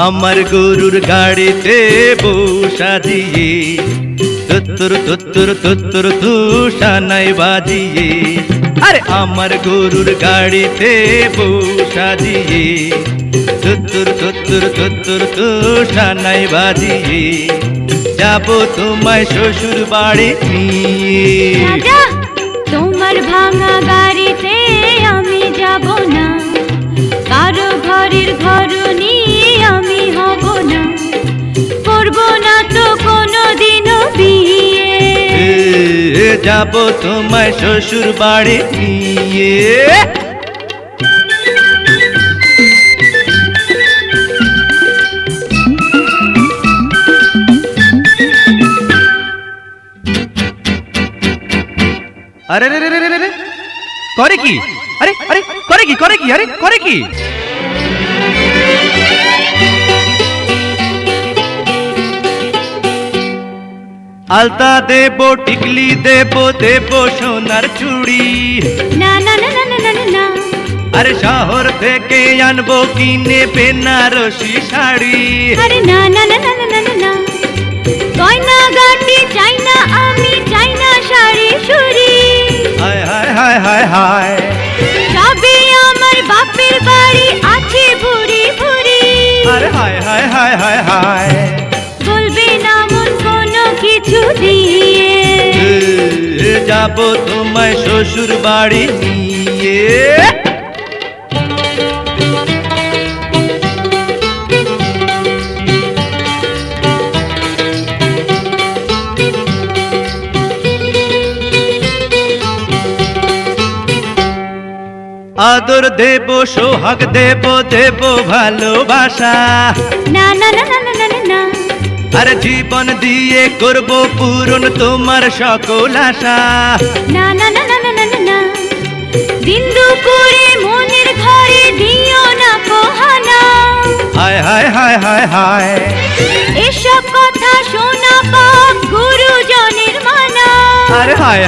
আমার গরুর গাড়িতে বসা দিয়ে তুত্তুর তুত্তুর তুত্তুর তুষানাই বাজিয়ে, আরে আমার গরুর গাড়িতে বসা দিয়ে তুত্তুর তুত্তুর তুত্তুর তুষানাই বাজিয়ে যাব তোমায় শ্বশুর বাড়ি নিয়ে। রাজা, তোমার ভাঙা গাড়িতে আমি যাব না, কারো ঘরের ঘরনি আমি হব না, করব না তো কোনোদিনও বিয়ে। যাব তোমায় শ্বশুর বাড়ি নিয়ে। আরে রে রে রে রে রে, করে কি? আরে আরে করে কি? করে কি? আরে করে কি? আলতা দেব, টিকলি দেব, দেব সোনার চুড়ি। না না না না না না না না, আরে শহর থেকে আনবো কিনে বেনারসি শাড়ি। আরে না না না না না না না না, গয়না গাটি চাই না আমি, চাই না শাড়ি সুরি। হায় হায় হায় হায় হায়, সবই আমার বাপের বাড়ি আছে ভুরি ভুরি। আরে হায় হায় হায় হায় হায়, বলবে না মন কোনো কিছু দিয়ে। যাব তোমায় শ্বশুর বাড়ি নিয়ে। আদর দেব, সোহাগ দেব, দেব ভালোবাসা। না না না না না না না না, আরে জীবন দিয়ে করব পূরণ তোমার সকল আশা। না না না না না না না না, দিন দুপুরে মনের ঘরে দিও না পোহানা। হায় হায় হায় হায় হায়, এসব কথা শোনা পাপ গুরুজনের মানা। আরে হায়